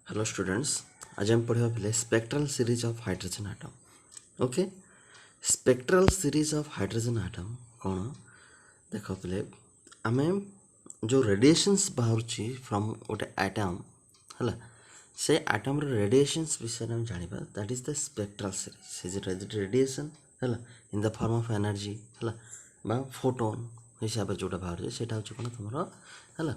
Hello students, आज हम पढ़िबा पिले spectral series of hydrogen atom. Okay, spectral series of hydrogen atom कौन देख पिले आमे जो रेडिएशंस बाहरुची फ्रॉम गोटे एटम हला से एटम रो रेडिएशंस विषय में जानिबा that is the spectral series is radiation हला in the form of energy हला बा फोटोन हिसाब से जोटा बाहर सेटा होची कोन तुमरो हला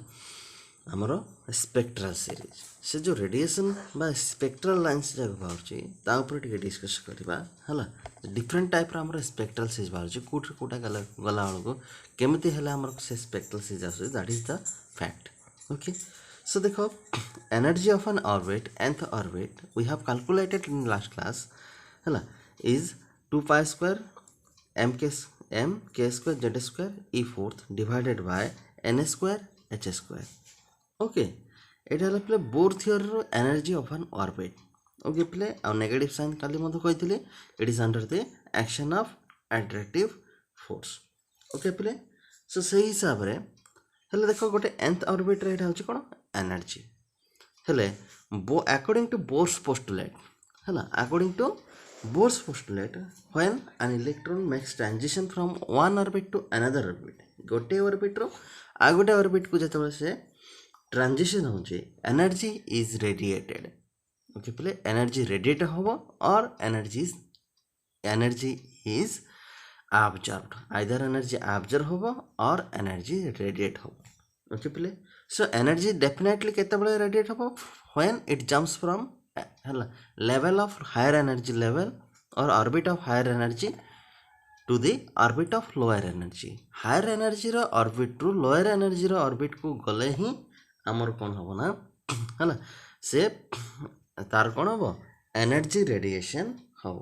आमर स्पेक्ट्रल सीरीज से जो रेडिएशन बा स्पेक्ट्रल लाइन्स जब बाहर टे डिस्कस करवा है डिफरेंट टाइप आमर स्पेक्ट्रल सीरीज बाहर कौट कौटा गला बेलू केमती आमर से स्पेक्ट्रल सीरीज आस that is the fact. Okay, so देख energy of an orbit nth orbit we have calculated in last class है is 2π² m k² z² e⁴ divided by n² h²। Okay, ये पे Bohr theory energy of an orbit. Okay प्ले आ negative sign काली कही it is under the action of attractive force. Okay play so से हिसाब रे हेले देख गोटे nth ऑर्बिट रे हूँ कौन एनर्जी हेले अकॉर्डिंग टू बोर्स पोस्टुलेट है according to Bohr's postulate when an electron makes transition from one orbit to another orbit गोटे ऑर्बिट रो आ गोटे ऑर्बिट को जो से ट्रांजिशन होचे एनर्जी इज रेडिएटेड। ओके पहले एनर्जी रेडिएट होबो और energy is observed either energy observe होबो और एनर्जी रेडिएट होबो। ओके पहले सो एनर्जी डेफिनेटली केते बळे रेडिएट होबो व्हेन इट जंप्स फ्रॉम हला level of higher energy level और orbit of higher energy to the orbit of lower energy. Higher energy रो ऑर्बिट रु लोअर एनर्जी रो ऑर्बिट को गले ही आमर कौन हम ना है से तार कौन हम एनर्जी रेडिएशन हम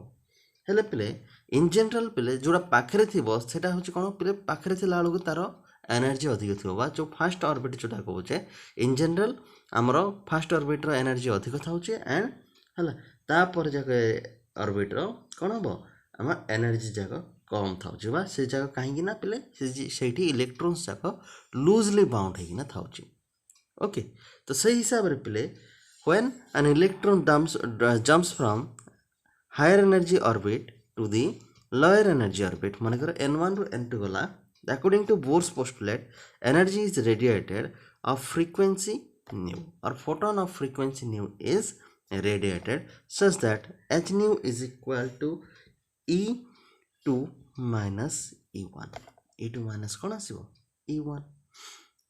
हेले पिले इन जनरल पिले जोड़ा पाखे थी सेटा हूँ कौन पिले पाखे थी बेलू तार एनर्जी अधिक थी जो फास्ट ऑर्बिट जोटा कहे इन जनरल आमर फास्ट ऑर्बिट रो एनर्जी अधिक था एंड है तापर जाक ऑर्बिट रो कौन हम आम एनर्जी जाक कम था से जगह कहीं पिले से इलेक्ट्रॉन्स जाक लूजली बाउंड होना था। ओके, तो सही हिसाब रे पिले when an electron jumps from higher energy orbit to the lower energy orbit मानकर n1 रू n2 गला according to Bohr's postulate energy is radiated of frequency nu or photon of frequency nu is radiated such that h nu is equal to e2 minus e1 e2 minus कौन आसो e1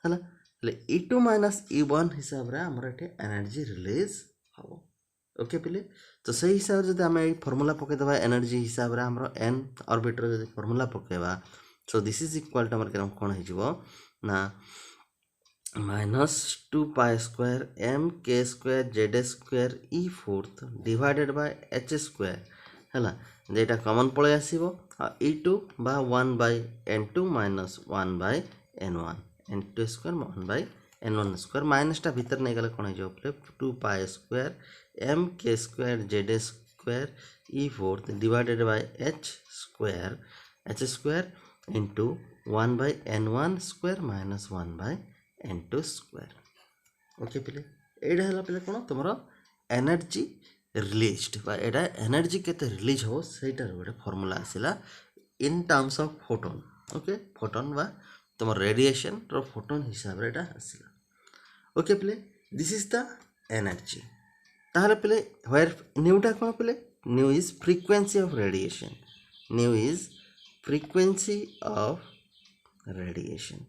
है e2 minus e1 हिसाब रे हमर एटे energy release हम। Okay पिले तो सही हिसाब से आम फर्मूला पकई देबा एनर्जी हिसाब रे हमर n ऑर्बिट रो जदी फर्मूला पकेबा so this is equal to हमर कौन हो ना -2π² m k² e⁴ divided bye h² है जेटा कॉमन पळे आसीबो e2 बा 1/n2 minus 1/n1 n2² 1/n1² माइनसटा भीतर नहीं गले कौन हो 2π² m k² z² e⁴ divided bye h² into 1/n1² minus 1/n2²। Okay पिले एटा हला पिले कौन तुम एनर्जी रिलीज्ड बा एटा एनर्जी केते रिलीज हो सेटार गोटे फॉर्मूला आसिला in terms of photon. Okay photon बा तुम रेडिएशन रो फोटोन हिसाब रे आसिला। ओके पिले दिस इज द एनर्जी ताहले पिले व्हेयर न्यूटा कौन पिले nu is frequency of radiation nu is frequency of radiation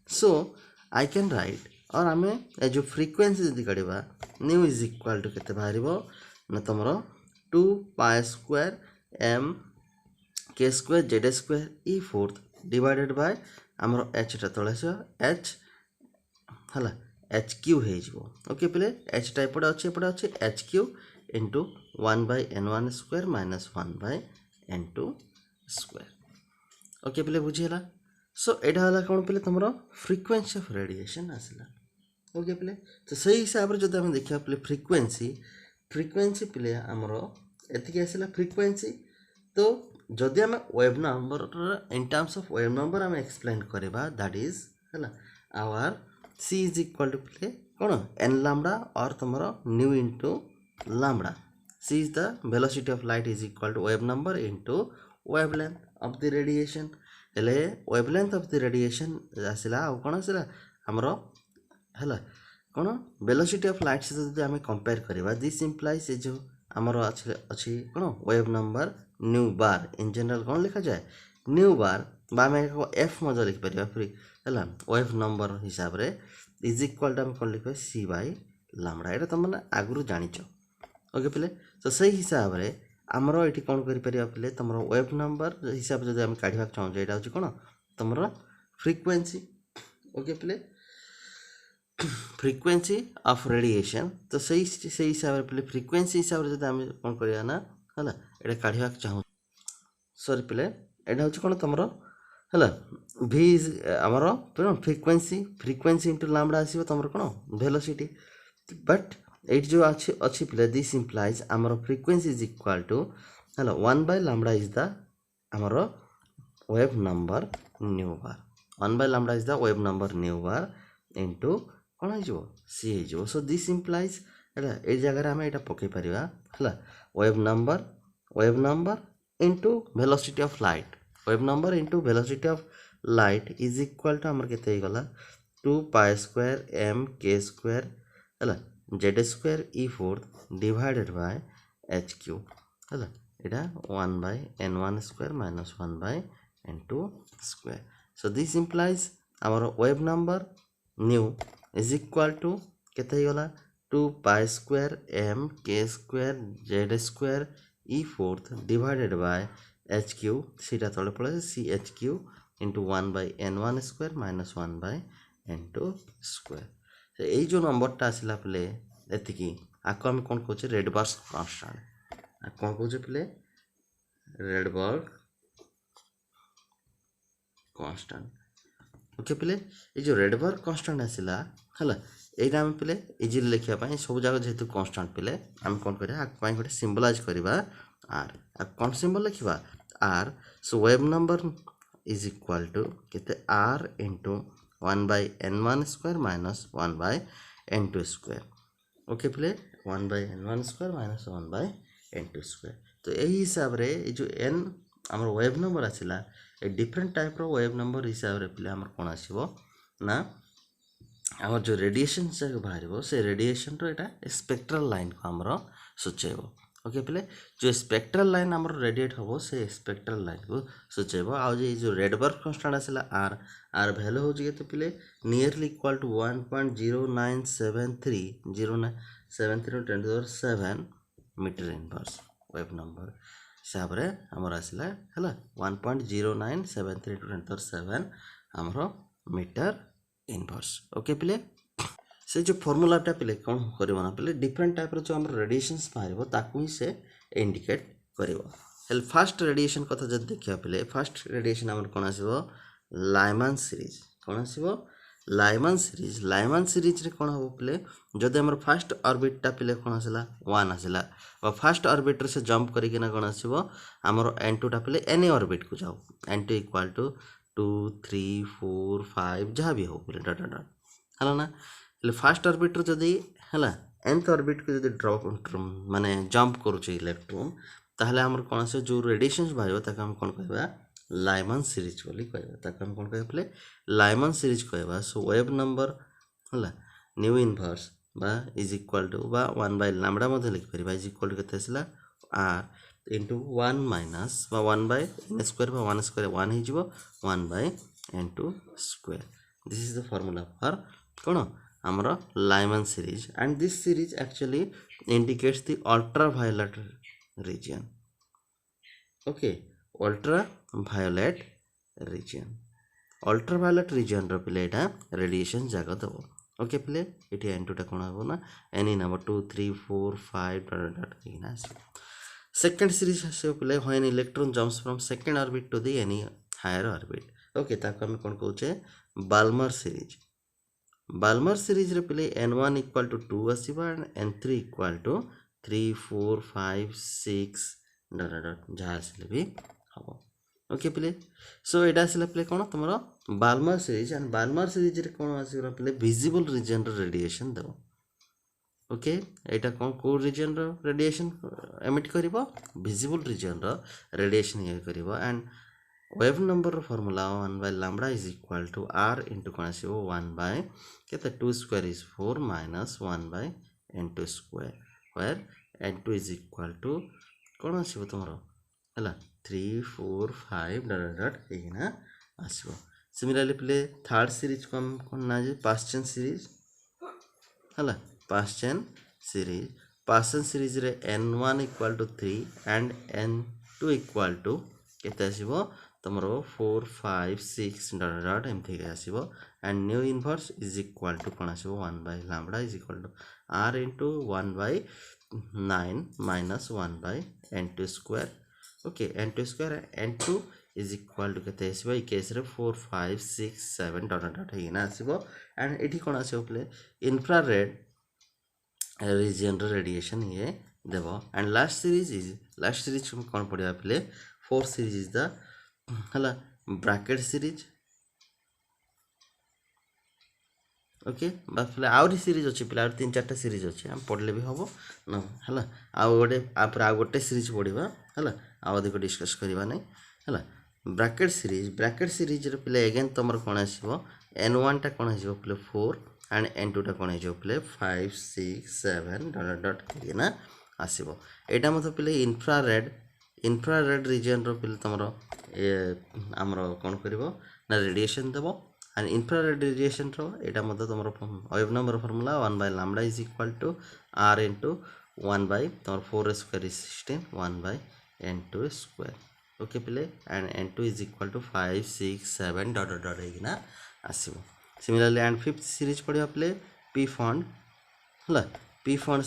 so I can write और आम जो फ्रीक्वेंसी जदि काढ़ा न्यू इज इक्वल टू केते बाहर ना तुम 2π² m k² z² e⁴ divided bye आमर एचटा तले एच है HQ हो। ओके पिले एचटा एपटे अच्छे HQ into 1/n1² minus 1/n2²। Okay पिले बुझीगला सो एटा हला कौन पिले तुम फ्रीक्वेंसी ऑफ रेडिएशन आसला। ओके पिले तो सही हिसाब से जो देखा पिले फ्रीक्वेंसी पिले आमर एतिक आसला फ्रीक्वेंसी तो जदि आम wave number in terms of wave number आम एक्सप्लेन करवा दैट इज है our c is equal to प्ले कौन एन लैम्डा और तुम nu into lambda c is the velocity of light is equal to wave number into wavelength of the radiation हेले wavelength of the radiation आसला आ कौन आसला हमरो है कौन वेलोसिटी ऑफ लाइट से जब आम कंपेयर करवा दिस इम्प्लाइज ए जो आमर अच्छी कौन wave number new bar in general कौन लिखा जाए न्यू बार आम एफ मजा लिखिपर फ्री है वेव नंबर हिसाब से इज इक्वाल टू आम कौन लिखा सी बाय लैम्डा ये तुम मैंने आगु जाच ओके पिले तो सही हिसाब से आमर ये कौन कर पिले तुम वेव नंबर हिसाब से जब काढ़ा चाहूँ यहाँ हूँ कौन तुम फ्रिक्वेंसी ओके पिले फ्रिक्वेंसी ऑफ रेडिएशन तो सही हिसाब से पिले फ्रिक्वेंसी हिसाब से जब आम कौन करवा ना है ये काढ़ा चाहूँ सॉरी पिले यहाँ हूँ कौन तुम है भि आमर फ्रिक्वेंसी इंटू लैम्डा आसो तुम कौन वेलोसिटी बट ये जो अच्छी पिले दिस इम्प्लाइज आमर फ्रिक्वेंसी इज इक्वाल टू है 1 बाय लैम्डा इज द आमर wave number new bar 1 by lambda is the wave number new bar into कौन हो सी हो सो दिस इम्प्लाइज ये जगह आम यहाँ पकई पार है wave number into velocity of light wave number into velocity of light is equal to आमर केते गला 2 pi square m k square है z square e fourth divided by h cube है यहाँ 1 by n one square minus 1 by n two square so this implies आमर wave number nu is equal to केते गला 2 pi square m k square z square e fourth divided by h cube सीटा तले पड़े c h cube into 1 by n one square minus 1 by n two square यही जो नंबरटा आसला पिले एतिकी आपको आम कौन कहे रेडबर्ग कन्स्टांट कौन कहे पिले रेडबर्ग कन्स्टांट ओके पिले ये जो रेडबर्ग कन्स्टांट आसला है यहाँ आम पिले इजिली लिखापी सब जगह जेहेतु कन्स्टांट पिले आम कौन करें गोटे सिम्बलाइज करवा आर कौन सिम्बल लिखा R so wave number is equal to केते R into 1 by n one square minus 1 by n two square okay पिले 1 by n one square minus 1 by n two square तो यही हिसाब से जो एन आमर वेव नंबर आसला a different type रो वेव नंबर हिसाब से पिले आमर कौन आसो ना आमर जो रेडिएशन से बाहर से रेडिएशन रो एटा स्पेक्ट्रल लाइन को आमर सूचेब ओके पिले जो स्पेक्ट्रल लाइन आमर रेडिएट हम से स्पेक्ट्रल लाइन को सूचेब आज जो रेडबर्ग कन्स्टांट आसला आर भैल्यू हो पिले nearly equal to 1.0973 metre inverse wave number हिसाब से आमर आसला है 1.0973 × 10⁻⁷ आमर मीटर इनवर्स ओके पिले से जो फॉर्मूलाटा पिले कौन करना पिले डिफरेंट टाइप जो आम रेडिएशंस बाहर ताकू ही से इंडिकेट कर फास्ट रेडिएशन कथा जब देखा पिले फास्ट रेडिएशन आम कौन आसो लाइमान सीरीज कौन आसो लाइमान सीरीज रे कौन हम पिले जदि आम फास्ट ऑर्बिटा पिले कौन आसला 1 आसला फास्ट ऑर्बिटर से जंप करके कौन आसो आमर एन टूटा पिले एनी ऑर्बिट को जाओ एन टू इक्वाल टू 2 3 4 5 जहाँ भी हो पिले डट डट है ना फास्ट ऑर्बिटर जदि है एनथ ऑर्बिट को जदि ड्रॉप माने जंप करुचे इलेक्ट्रॉन ताहले हमर कौन आसे जो रेडिएशंस बाहर ताके हम कौन कहबा लाइमान सीरीज बोली कहबा ताके हम कौन कहबा लाइमान सीरीज कहबा सो वेव नंबर है न्यू इनवर्स बा इज इक्वल टू बा 1 बाय लैम्डा मध्ये लिखि परिबा इज इक्वल टू केते आसला आर इंटू 1 माइनस बा 1 बाय एन स्क्वायर बा 1 स्क्वायर 1 हो जिवो 1 by n two square this is the formula for कौन आमर Lyman series and this series actually indicates the ultraviolet region okay ultraviolet region रो पिले एटा रेडिएशन जागा दबो ओके पिले एटी एन टूटा कौन हो ना एनी नंबर 2 3 4 5 डॉट डॉट लिखना है सेकंड सीरीज आसे पिले when electron jumps from second orbit to the any higher orbit okay ताको हम कौन कहूचे बाल्मर सीरीज रे पिले n1 इक्वल टू 2 आसीबा and n3 equal to 3 4 5 6 dot dot जहाँ आसले भी हम ओके पिले सो एटा आसला पिले कोन तुमरो Balmer series and Balmer series रे कोन आसीला पिले विजिबल रीजन रो रेडिएशन देबो ओके एटा कोन को रीजन रो रेडिएशन एमिट करिवो विजिबल रीजन रो रेडिएशन ये करिवो and wave number formula 1 by lambda is equal to r into कोन आसीबो 1 by केते 2 square is 4 minus 1 by n2 square where n2 is equal to कोन आसीबो तुमरो हला 3 4 5 डॉट डॉट एगिना आसीबो सिमिलरली प्ले थर्ड सीरीज को हम कोन ना जे पास्ट चेन सीरीज हला पास्ट चेन सीरीज रे n1 equal to 3 and n2 equal to केते आसीबो तमरो 4 5 6 डॉट डॉट एमथि के आसीबो and nu inverse is equal to कोन आसीबो 1 by lambda is equal to r into 1 by 9 minus 1 by n2 square okay n2 square n2 is equal to केते आसीबो ई case रे 4 5 6 7 dot dot हेना आसीबो एंड एठी कोन आसीबो प्ले इंफ्रारेड रीजन रो रेडिएशन ये देबो एंड लास्ट सीरीज कोन पडिया प्ले फोर्थ सीरीज इज द हला ब्रैकेट सीरीज ओके बस प्ले आउरी सीरीज अछि प्ले आउर 3-4टा सीरीज अछि हम पढले भी हबो न हला आ गोटे आपर आ गोटे सीरीज पढिबा हला आ अधिक डिस्कस करिबा नै हला ब्रैकेट सीरीज रे प्ले अगेन तमर कोन आसीबो n1 टा कोन आसीबो प्ले 4 एंड n2 टा कोन आसीबो प्ले 5 6 7 डॉट डॉट ना आसीबो एटा मत प्ले इंफ्रारेड रीजन रो प्ले तमरो हमरो कोन करिवो ना रेडिएशन देबो and infrared radiation ro eta madhya tomar wave number formula 1 by lambda is equal to r into 1 by tomar 4 square is 16 1 by n2 square okay pile and n2 is equal to 5 6 7 dot dot dot egina asibo similarly and fifth series padhiba pile p fond hala p fond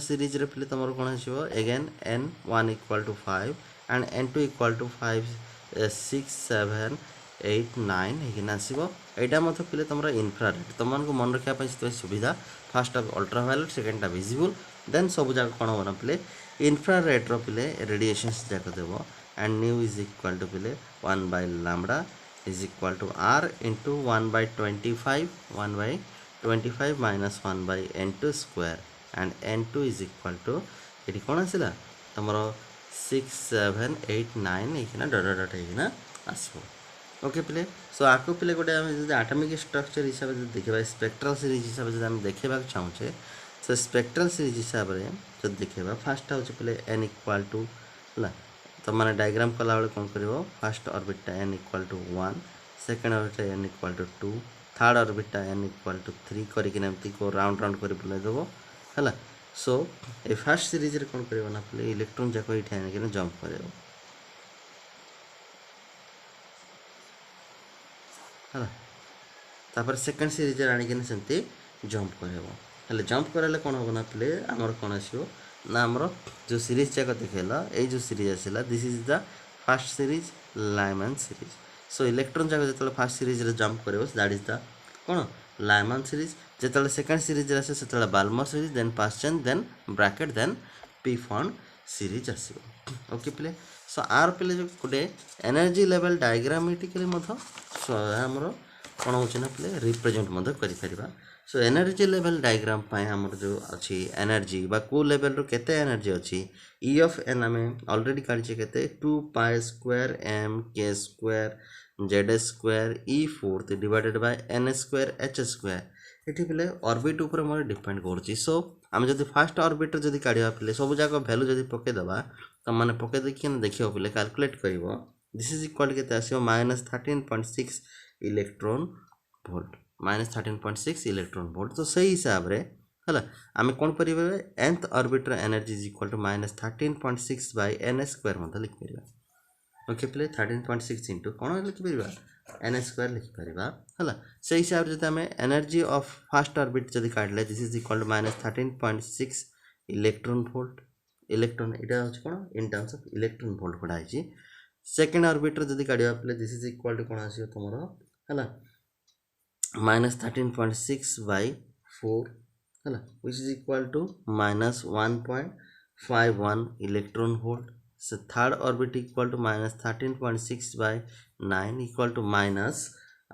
series re pile tomar kon asibo again n1 equal to 5 and n2 equal to 5 6 7 8 9 हेकिना आसीबो एटा मत पिले तमरा infrared तमन को मन रखिया पई सुविधा first of ultraviolet second टा visible then सब जाक कोन होना पिले इंफ्रारेड रो पिले रेडिएशंस जाक देबो and nu is equal to पिले 1 by lambda is equal to r into 1 by 25 minus 1 by n2 square and n2 is equal to एटी कोन आसिला तमरो 6 7 8 9 हेकिना डॉट डॉट हेकिना आसीबो ओके पिले सो आको पिले गोटे आम जो एटॉमिक स्ट्रक्चर हिसाब से देखा स्पेक्ट्रल सीरीज हिसाब से आम देखा चाहूचे सो स्पेक्ट्रल सीरीज हिसाब से जो देखा फास्ट हूँ पिले n इक्वल टू है तो मैंने डायग्राम कला बेले कौन कर फास्ट ऑर्बिटा n इक्वल टू 1 सेकेंड ऑर्बिटा n इक्वल टू 2 थर्ड ऑर्बिटा n इक्वल टू 3 करके को राउंड कर बुलेदेव है सो ये फास्ट सीरीज रे कौन कर पिले इलेक्ट्रॉन जाक ये आनिक जंप कर है तापर सेकंड सीरीज आनिक सेमती जंप कर जंप कराले कौन हम ना पिले आमर कौन आसो ना आमर जो सीरीज जाक देखेला ये जो सीरीज आसला this is the first series Lyman series so electron जाक जो फास्ट सीरीज रे जंप कर दैट इज द कौन लाइमैन सीरीज जो सेकंड सीरीज आसे से Balmer series then Paschen then Brackett then Pfund series आसो ओके पिले सो आर पिले जो गोटे एनर्जी लेवल डायग्रामेटिकली आमर कौन हो पिले रिप्रेजेंट कर सो एनर्जी लेवल डायग्राम आमर जो अच्छी एनर्जी बा को लेवल रो केते एनर्जी अच्छी ई ऑफ एन आम ऑलरेडी काढी केते 2 pi square m k square z square e fourth divided by n square h square ये पिले ऑर्बिट ऊपर मोर डिपेंड करुच्ची सो आम जब फास्ट ऑर्बिट जब काढ़ा पिले सब जाक भैल्यू जब पकईदबा तो मैंने पकई देखिए देखिए पिले कैलकुलेट कर दिस इज इक्वल के -13.6 इलेक्ट्रॉन वोल्ट -13.6 इलेक्ट्रॉन वोल्ट तो सही हिसाब रे है आम कौन करें nth ऑर्बिटर energy is equal to -13.6 by n square लिखिपर ओके पिले 13.6 इंटू कौन लिखिपर n स्क्वायर लिखिपर है से हिसाब से आम एनर्जी ऑफ फास्ट ऑर्बिट जब काढ़ले this is equal to -13.6 electron volt electron यहाँ हूँ कौन in terms of electron volt कढ़ाई सेकेंड ऑर्बिटर जब काढ़ा पे दिस इज इक्वल टू कौन आसो तुम है -13.6 by 4 है which is equal to -1.51 electron volt So third orbit equal to minus 13.6 by 9 equal to minus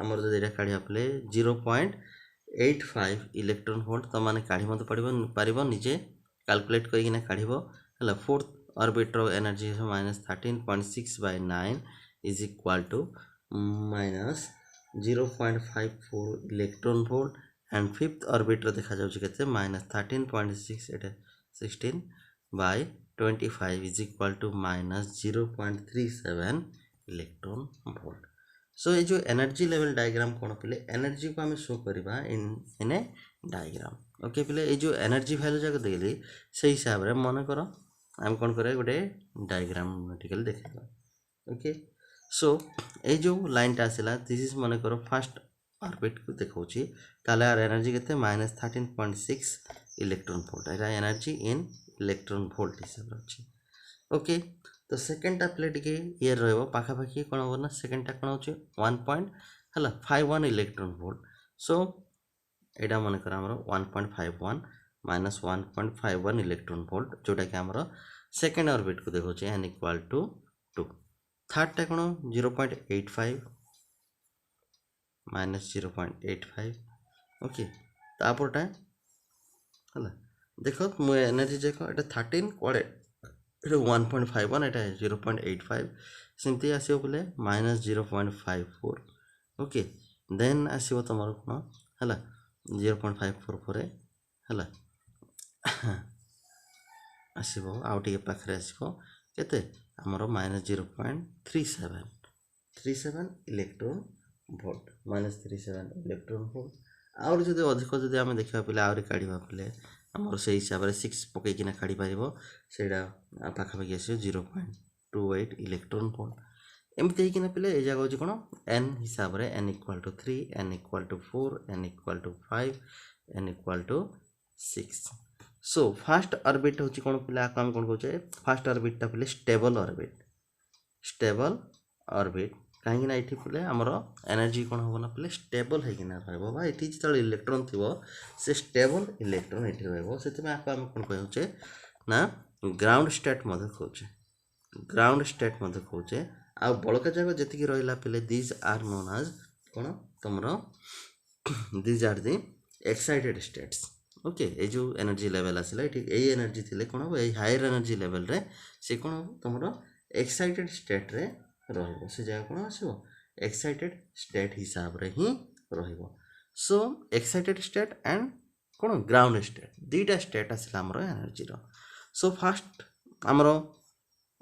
आमर जो एटा काढ़िया पले 0.85 इलेक्ट्रॉन वोल्ट तो माने काढ़ी मत पारिबो निजे कैलकुलेट करिकिना काढ़िबो हला फोर्थ ऑर्बिट रो एनर्जी है minus 13.6 by 9 is equal to minus 0.54 electron volt and fifth orbit रो देखा जाउची केते minus 13.6 Etah 16 by 25 is equal to minus 0.37 electron volt. So ये जो एनर्जी लेवल डायग्राम कौन पिले एनर्जी को आम शो करवा इन ए डायग्राम। ओके पिले ये जो एनर्जी वैल्यू जाक देली से हिसाब रे मन कर आम कौन करे गोटे डायग्रामेटिकल देखा। ओके सो ये जो लाइनटा आसला दिस इज मन कर फास्ट ऑर्बिट को देखौची ताले आर एनर्जी केते -13.6 electron volt Etah energy in electron volt हिसाब अच्छी। ओके तो सेकेंडटा प्लेट के ये रहिबो पाखापाखि कोन हो ना सेकेंडटा कोन होची 1.51 इलेक्ट्रॉन वोल्ट। सो एटा मन कर हमरो 1.51 minus 1.51 इलेक्ट्रॉन वोल्ट जोटा कि हमरो सेकेंड ऑर्बिट को देखो n इक्वल टू 2। थर्ड टा कोन 0.85 minus 0.85 ओके तापरटा हला देखो मु एनर्जी देखो एटा 13 कोडे एटा 1.51 एटा 0.85 सिंपली आसीबो बोले -0.54 ओके देन आसीबो तमरो कोन हला 0.54 परे हला आसीबो आउट के पाखरे आसीबो केते हमरो -0.37 इलेक्ट्रॉन वोल्ट -37 इलेक्ट्रॉन वोल्ट। और जदि अधिक जदि आम देखा पे आहरी काढ़ा पे आमर से हिसाब से 6 पकईकिना काढ़ी पार से पाखापाखि आस 0.28 इलेक्ट्रॉन वोल्ट एमती होना पे ये जगह कौन एन हिसाब से n equal to 3 n equal to 4 n equal to 5 n equal to 6। So first orbit हूँ कौन पे आम कौन कहे फास्ट ऑर्बिटा पे स्टेबल ऑर्बिट कहीं ना ये पे आमर एनर्जी कौन हम ना पे स्टेबल होना रही जो इलेक्ट्रॉन थी से स्टेबल इलेक्ट्रॉन ये से आम कौन कहे ना ग्राउंड स्टेट कहे आ बड़का जगह जी रहा पे दिज आर नोन आज कौन तुम these are the excited states. Okay ये जो एनर्जी लेवल आसला ये एनर्जी थी कौन हम ये हायर एनर्जी लेवल रे से कौन तुम एक्साइटेड स्टेट रे से जगह कौन आसो एक्साइटेड स्टेट हिसाब रे ही रहिबो। सो एक्साइटेड स्टेट एंड कौन ग्राउंड स्टेट दुईटा स्टेट आसला आमर एनर्जी रो। सो फास्ट आमर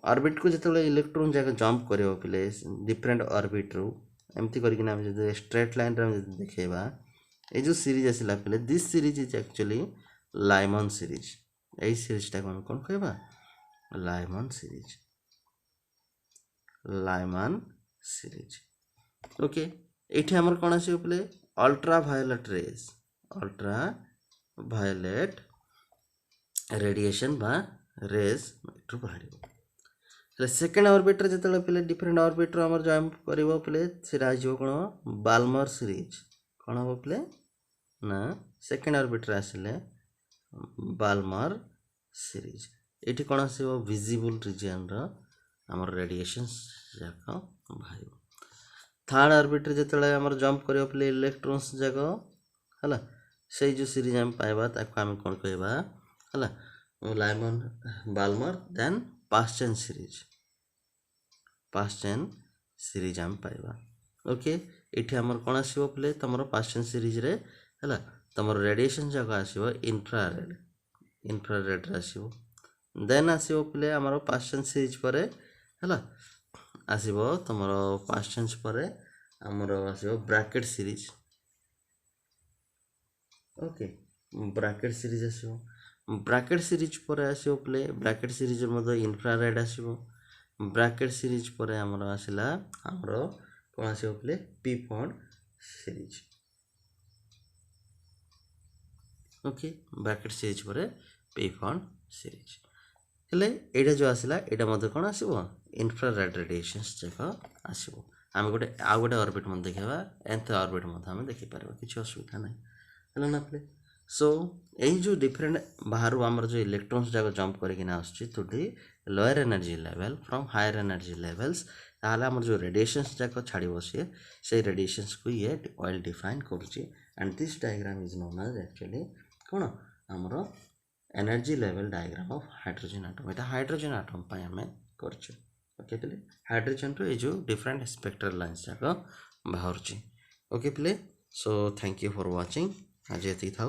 ऑर्बिट को जिते इलेक्ट्रॉन जगह जंप कर पे डिफरेंट ऑर्बिट रू एमती करके स्ट्रेट लाइन देखा ये जो सीरीज आसला पे this series is actually Lyman series यही सीरीजटा कौन कौन कहबा लाइमन सीरीज। ओके ये आमर कौन आसो पे अल्ट्रा भायोलेट रेडिएशन बा रेज बाहर सेकेंड ऑर्बिट रे जते पे डिफरेंट ऑर्बिट रो हमर जंप करबो पे सेरा आजो कोन बाल्मर सीरीज कौन हम पे ना सेकेंड ऑर्बिट रे आसले बाल्मर सीरीज ये कौन आसो विजिबल रीजन रो हमर रेडिएशन जाक बाहर। थर्ड ऑर्बिट रे जते हमर जंप करबो पे इलेक्ट्रॉन्स जाक हला से जो सीरीज हम पाइबा ताको हम कोन कहबा हला Lyman Balmer then Paschen series हम पाइबा। ओके ये आमर कौन आसो पे तुम पास्चन सीरीज रे हला तुम रेडिएशन जगह आसो इन्फ्रारेड आसो देन आसो पे आमर पास्चन सीरीज पर हला आसो तुम पास्चन पर आमर आसो bracket series. Okay Brackett series आसो ब्रैकेट सीरीज पर आसो पे ब्रैकेट सीरीज इन्फ्रारेड आसो ब्रैकेट सीरीज पर आमर आसला आमर कौन आसो पे P point series. Okay Brackett series पर पी पॉइंट सीरीज हेले एटा जो आसला एटा मध्य कौन आसो इन्फ्रारेड रेडिएशन जाक आसो आम गोटे आउ गोटे ऑर्बिट देखा एंथ ऑर्बिट आम देखी पार किसी असुविधा ना है ना पे। सो यही जो डिफरेंट बाहर आमर जो इलेक्ट्रॉन्स जाक जंप करके to the lower energy level from higher energy levels ताहले आमर जो रेडिएशंस जाक छाड़िबो से रेडिएशंस को ये वेल डिफाइन करुची and this diagram is known as actually कौन आमर energy level diagram of hydrogen atom ये हाइड्रोजन एटम पे आम करछे ओके प्ले हाइड्रोजन रो ये जो डिफरेंट स्पेक्ट्रल लाइन्स जाक बाहर okay play so thank you for watching आज ये था।